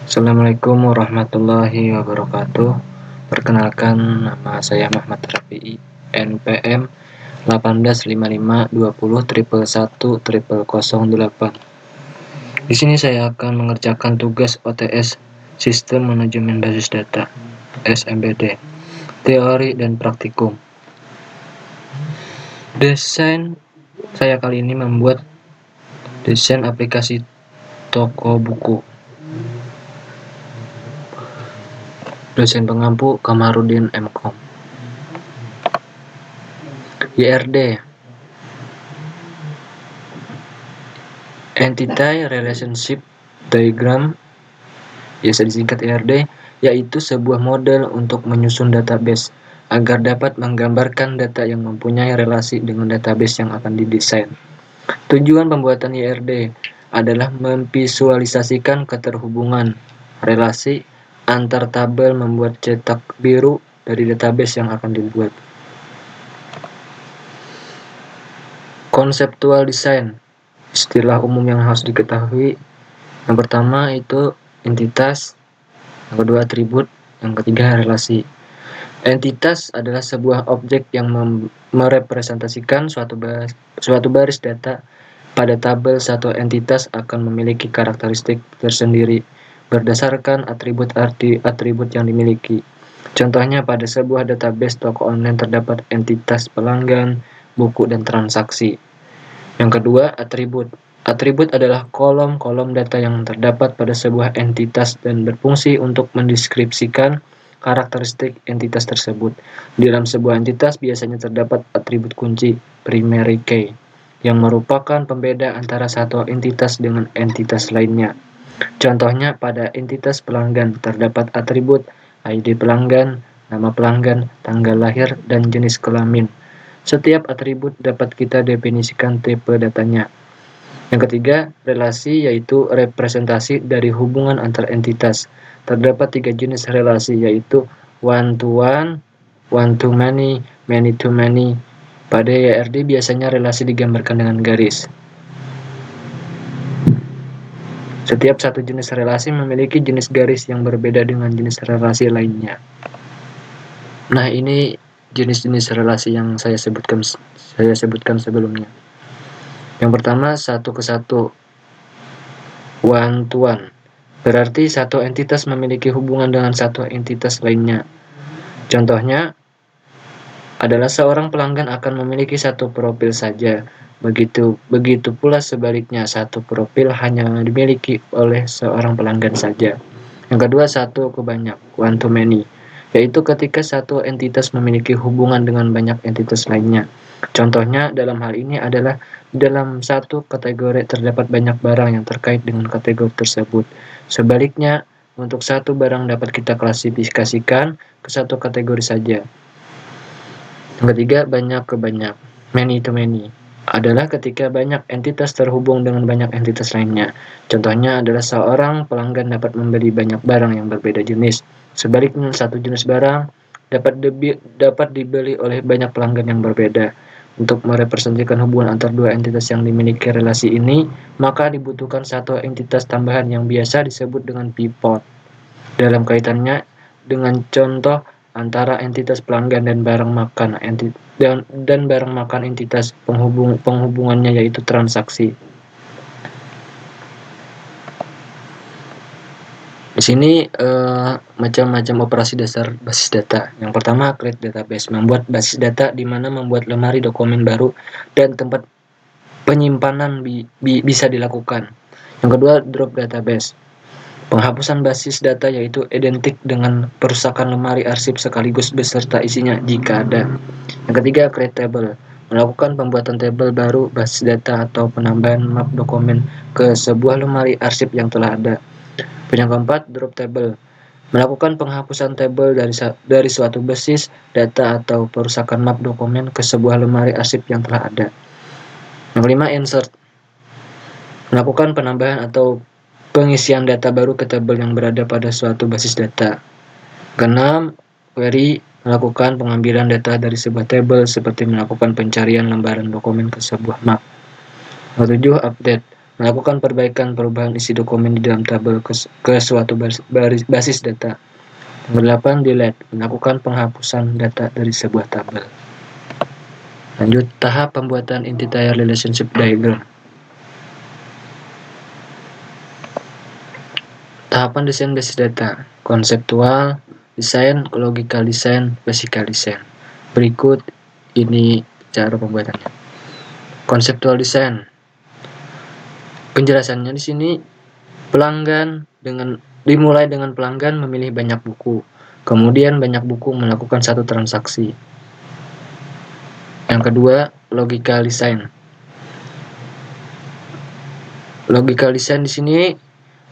Assalamualaikum warahmatullahi wabarakatuh. Perkenalkan, nama saya Muhammad Rafi'i, NPM 185520111008. Di sini saya akan mengerjakan tugas OTS Sistem Manajemen Basis Data (SMBD), teori dan praktikum. Desain saya kali ini membuat desain aplikasi toko buku. Dosen pengampu Kamarudin M.Com. YRD, Entity Relationship Diagram, biasa disingkat ERD, yaitu sebuah model untuk menyusun database agar dapat menggambarkan data yang mempunyai relasi dengan database yang akan didesain. Tujuan pembuatan YRD adalah memvisualisasikan keterhubungan relasi antar tabel membuat cetak biru dari database yang akan dibuat. Konseptual design, istilah umum yang harus diketahui. Yang pertama itu entitas, yang kedua atribut, yang ketiga relasi. Entitas adalah sebuah objek yang merepresentasikan suatu baris data. Pada tabel, satu entitas akan memiliki karakteristik tersendiri berdasarkan atribut yang dimiliki. Contohnya, pada sebuah database toko online terdapat entitas pelanggan, buku, dan transaksi. Yang kedua, atribut. Atribut adalah kolom-kolom data yang terdapat pada sebuah entitas dan berfungsi untuk mendeskripsikan karakteristik entitas tersebut. Di dalam sebuah entitas biasanya terdapat atribut kunci, primary key, yang merupakan pembeda antara satu entitas dengan entitas lainnya. Contohnya, pada entitas pelanggan terdapat atribut ID pelanggan, nama pelanggan, tanggal lahir, dan jenis kelamin. Setiap atribut dapat kita definisikan tipe datanya. Yang ketiga, relasi, yaitu representasi dari hubungan antar entitas. Terdapat 3 jenis relasi, yaitu one-to-one, one-to-many, many-to-many. Pada YRD biasanya relasi digambarkan dengan garis. Setiap satu jenis relasi memiliki jenis garis yang berbeda dengan jenis relasi lainnya. Nah, ini jenis-jenis relasi yang saya sebutkan sebelumnya. Yang pertama, satu ke satu, one to one. Berarti satu entitas memiliki hubungan dengan satu entitas lainnya. Contohnya adalah seorang pelanggan akan memiliki satu profil saja. Begitu pula sebaliknya, satu profil hanya dimiliki oleh seorang pelanggan saja. Yang kedua, satu ke banyak, one to many, yaitu ketika satu entitas memiliki hubungan dengan banyak entitas lainnya. Contohnya dalam hal ini adalah dalam satu kategori terdapat banyak barang yang terkait dengan kategori tersebut. Sebaliknya, untuk satu barang dapat kita klasifikasikan ke satu kategori saja. Yang ketiga, banyak ke banyak, many to many, adalah ketika banyak entitas terhubung dengan banyak entitas lainnya. Contohnya adalah seorang pelanggan dapat membeli banyak barang yang berbeda jenis. Sebaliknya, satu jenis barang dapat dibeli oleh banyak pelanggan yang berbeda. Untuk merepresentasikan hubungan antar dua entitas yang dimiliki relasi ini, maka dibutuhkan satu entitas tambahan yang biasa disebut dengan pivot. Dalam kaitannya dengan contoh antara entitas pelanggan dan barang makan, dan barang makan, entitas penghubungannya yaitu transaksi. Di sini macam-macam operasi dasar basis data. Yang pertama, create database, membuat basis data, di mana membuat lemari dokumen baru dan tempat penyimpanan bisa dilakukan. Yang kedua, drop database, penghapusan basis data, yaitu identik dengan perusakan lemari arsip sekaligus beserta isinya jika ada. Yang ketiga, create table, melakukan pembuatan tabel baru basis data atau penambahan map dokumen ke sebuah lemari arsip yang telah ada. Yang keempat, drop table, melakukan penghapusan tabel dari suatu basis data atau perusakan map dokumen ke sebuah lemari arsip yang telah ada. Yang kelima, insert, melakukan penambahan atau pengisian data baru ke tabel yang berada pada suatu basis data. Keenam, query, melakukan pengambilan data dari sebuah tabel seperti melakukan pencarian lembaran dokumen ke sebuah map. Ketujuh, update, melakukan perubahan isi dokumen di dalam tabel ke suatu basis data. Nomor 8, delete, melakukan penghapusan data dari sebuah tabel. Lanjut, tahap pembuatan entire relationship diagram. Tahapan desain basis data, konseptual, desain, logical design, physical design. Berikut ini cara pembuatannya. Konseptual design. Penjelasannya di sini, dimulai dengan pelanggan memilih banyak buku. Kemudian banyak buku melakukan satu transaksi. Yang kedua, logical design. Logical design di sini,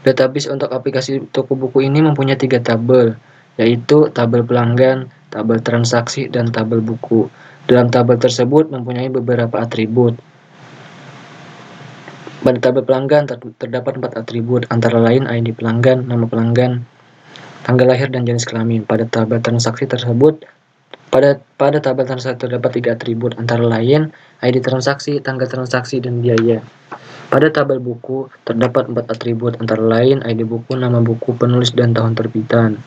database untuk aplikasi toko buku ini mempunyai 3 tabel, yaitu tabel pelanggan, tabel transaksi, dan tabel buku. Dalam tabel tersebut mempunyai beberapa atribut. Pada tabel pelanggan terdapat 4 atribut, antara lain ID pelanggan, nama pelanggan, tanggal lahir, dan jenis kelamin. Pada tabel transaksi terdapat 3 atribut, antara lain ID transaksi, tanggal transaksi, dan biaya. Pada tabel buku terdapat 4 atribut, antara lain ID buku, nama buku, penulis, dan tahun terbitan.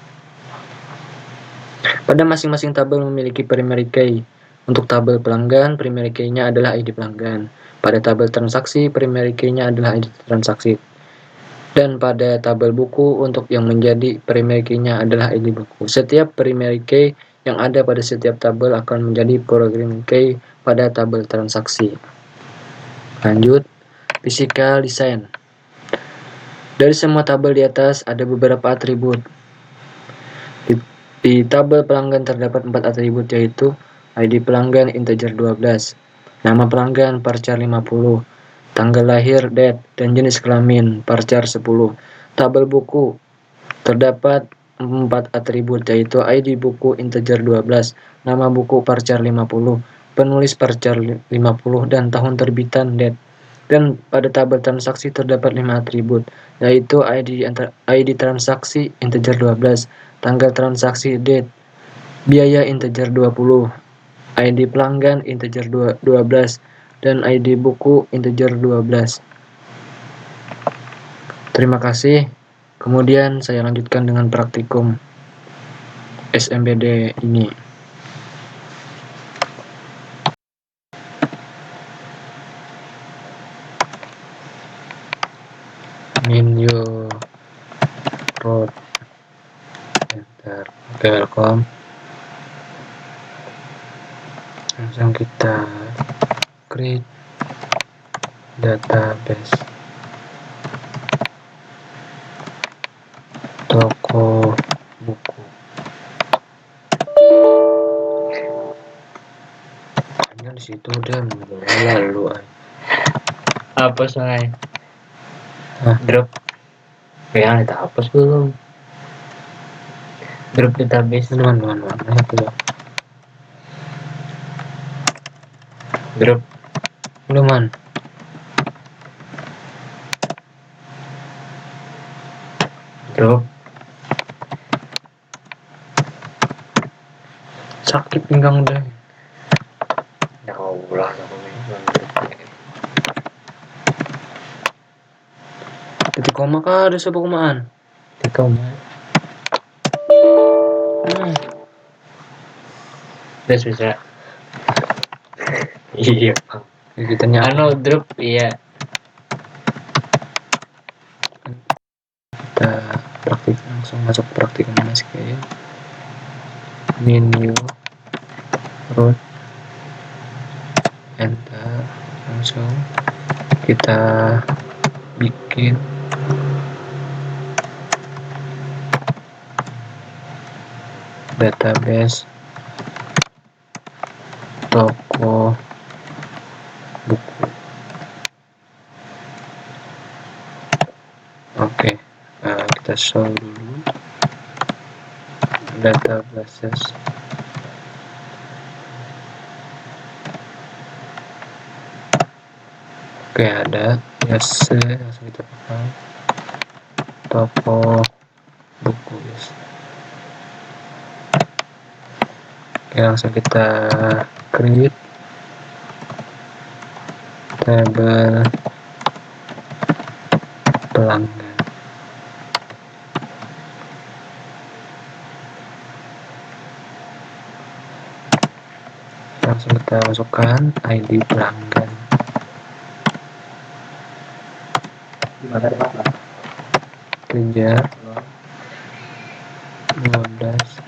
Pada masing-masing tabel memiliki primary key. Untuk tabel pelanggan, primary key-nya adalah ID pelanggan. Pada tabel transaksi, primary key-nya adalah ID transaksi. Dan pada tabel buku, untuk yang menjadi primary key-nya adalah ID buku. Setiap primary key yang ada pada setiap tabel akan menjadi programming key pada tabel transaksi. Lanjut, physical design. Dari semua tabel di atas ada beberapa atribut. Di tabel pelanggan terdapat 4 atribut, yaitu ID pelanggan integer 12, nama pelanggan varchar 50, tanggal lahir date, dan jenis kelamin varchar 10. Tabel buku terdapat 4 atribut, yaitu ID buku integer 12, nama buku varchar 50, penulis varchar 50, dan tahun terbitan date. Dan pada tabel transaksi terdapat 5 atribut, yaitu ID transaksi integer 12, tanggal transaksi date, biaya integer 20, ID pelanggan integer 12, dan ID buku integer 12. Terima kasih. Kemudian saya lanjutkan dengan praktikum SMBD ini. Menu root enter. Oke, welcome. Langsung kita create database toko buku. Hanya di situ udah lalu apa say? Drop ya, kita hapus belum? Drop database teman-teman, drop belum, drop. Sakit pinggang udah. Ya Allah, titik koma kah ada sebuah komaan? Titik koma. Bisa. Iya. Kita nyala drop, iya. Kita praktik, langsung masuk praktikum SQL. Menu root enter, langsung kita bikin database toko buku. Oke, kita show dulu databases. Oke, ada yes, langsung kita pakai toko buku, yes. Oke, langsung kita create table pelanggan. Langsung kita masukkan ID pelanggan. Kejar 15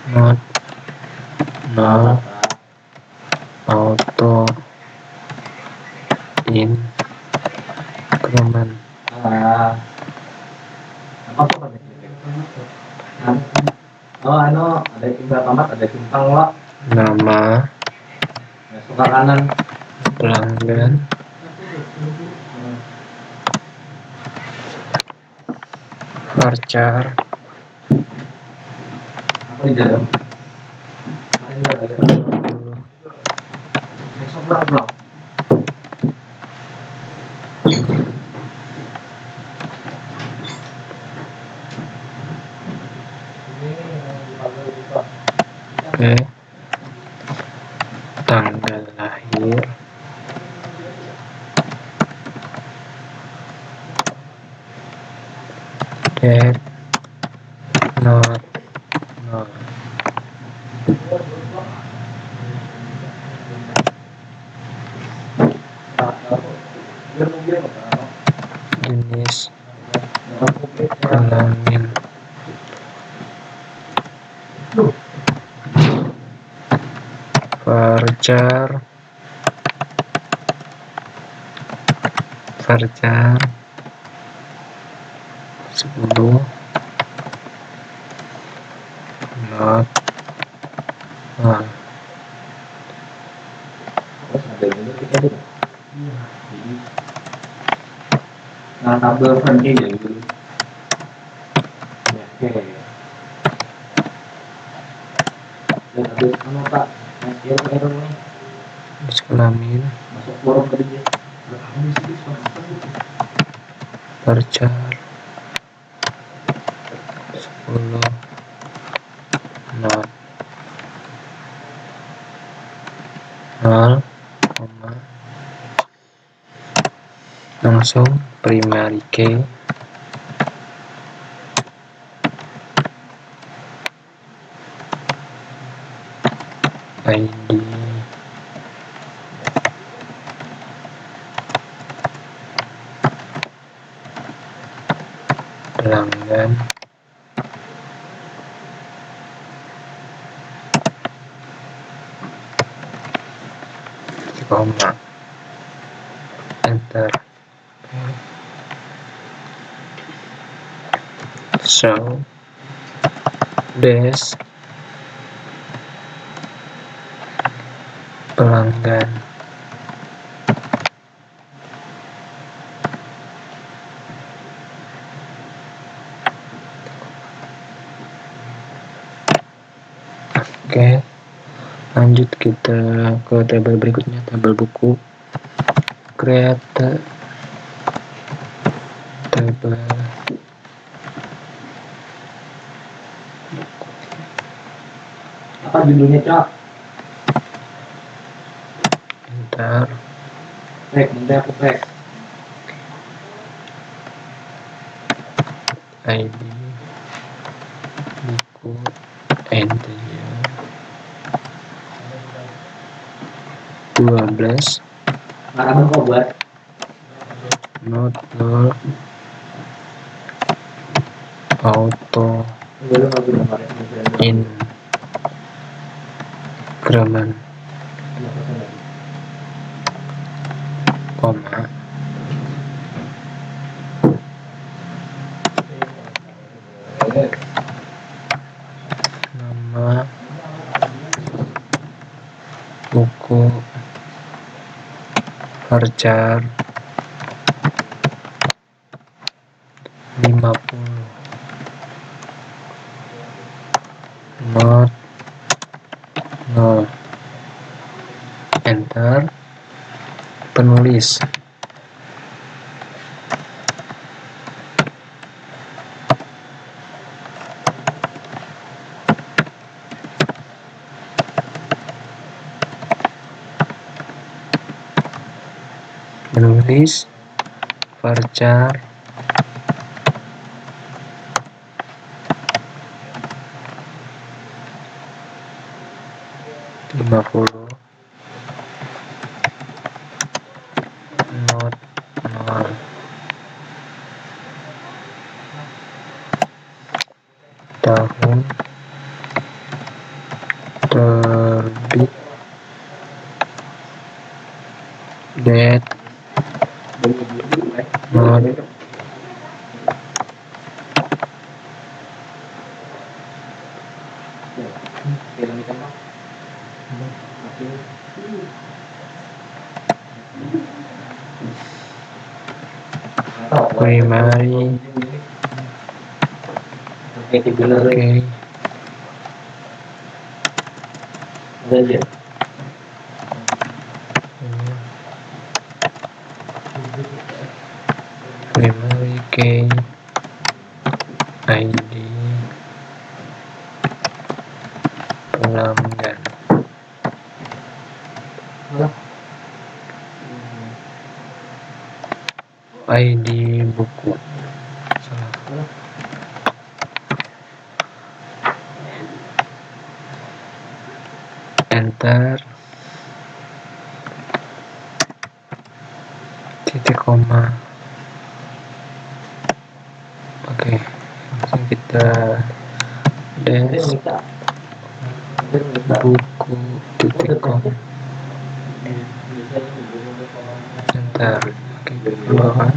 not 0 auto increment. Ada tinggal tamat, ada simpang lo. Nama Suka kanan. pelanggan, varchar Apa di dalam? Besok berapa? Oke, tanggal lahir, date not not jenis kelamin, varchar 10 not nah, Nah, tabel penting ya gitu. Oke. Dan habis mana Pak? Error nih. jenis kelamin, Masuk forum tadi ya. varchar 10 not 0, langsung primary key ID pelanggan, koma, enter. So des pelanggan, oke, lanjut kita ke tabel berikutnya, tabel buku, create tabel Apa judulnya, Cak? enter Nanti aku ID buku integer 12 Mana kau buat? not 0 auto increment, koma, nama buku varchar 50 not 0, enter. Penulis menulis varchar (50) not nol tahun terbit date not primary key primary key ID pelanggan ID buku salah enter titik koma. Oke, langsung kita dash buku titik com enter. Oke, keluarkan.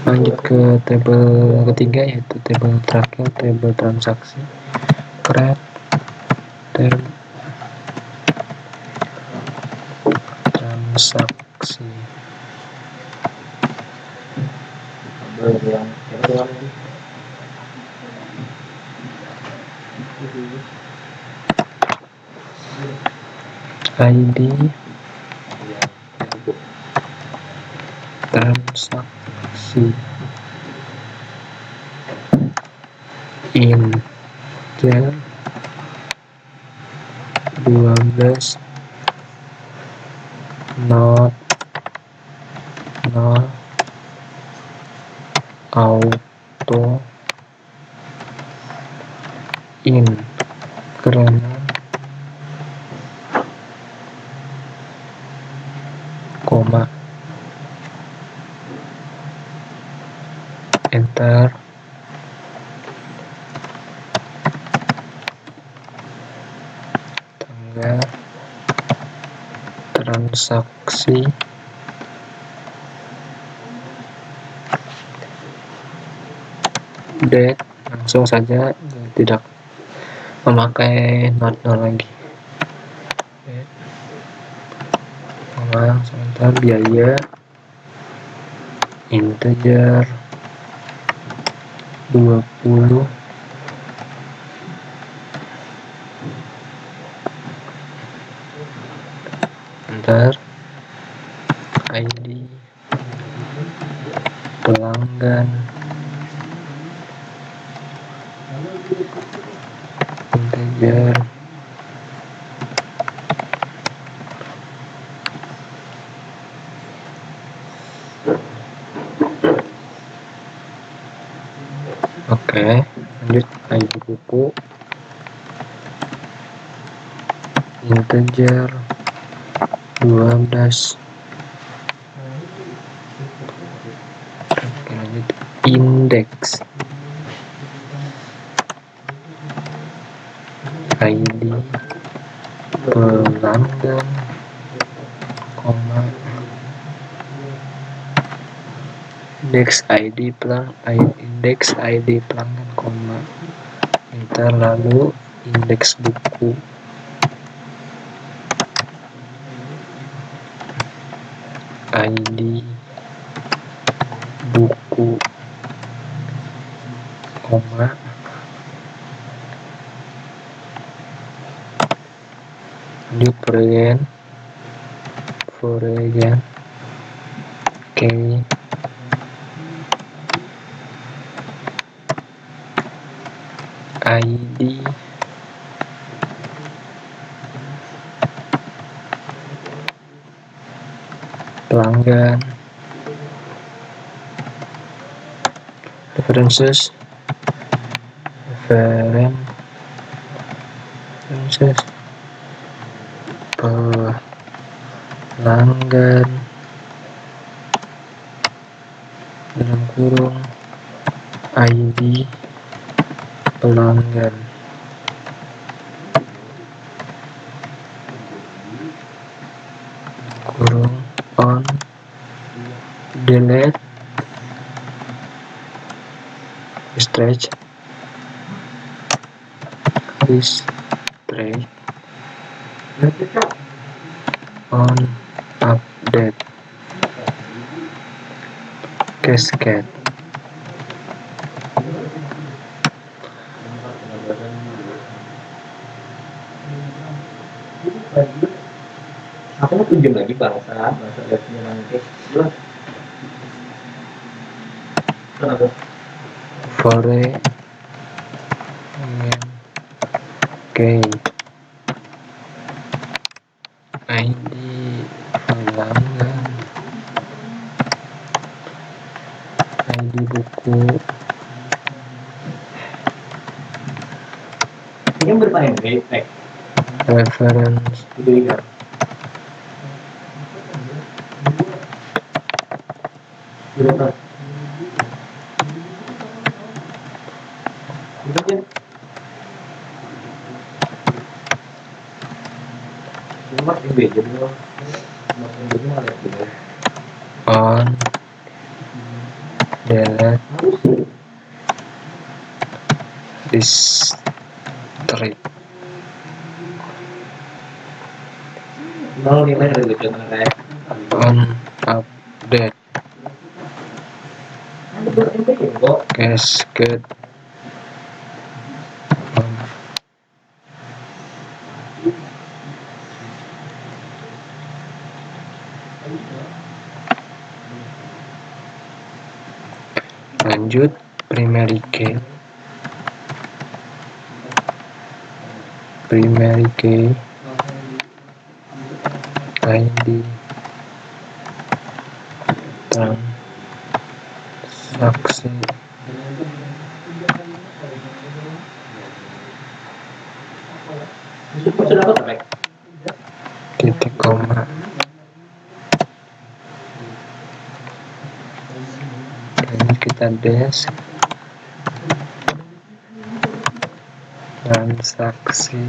Lanjut ke tabel ketiga, yaitu tabel terakhir, tabel transaksi. Create transaksi ID transaksi integer 12 not nol auto increment koma enter. Tanggal transaksi date, langsung saja, tidak memakai not nol lagi. Sementara biaya integer 20 enter. ID pelanggan integer oke. Lanjut ID buku integer 12. Oke, lanjut indeks ID pelanggan koma indeks ID pelanggan koma enter. Lalu indeks buku ID buku koma lanjut for again key ID pelanggan references pelanggan dalam kurung ID pelanggan kurung on delete stretch on update cascade. Aku mau pinjam lagi bahasa lihatnya nanti. Kenapa? Fore ID pelanggan ID buku Ini yang bermain tag reference gitu ya. Berapa? Berapa? Cuma yang beda dulu. Yang beda malah gitu. on delete district Mau nilai ada gitu kayak on update cascade on lanjut primary key ID transaksi titik koma dan kita dash transaksi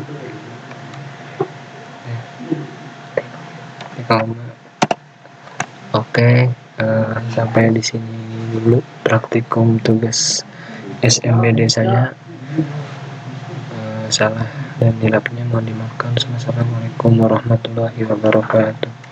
koma. Oke, sampai di sini dulu praktikum tugas SMBD saya. Salah dan hilapnya mohon dimaafkan. Assalamualaikum warahmatullahi wabarakatuh.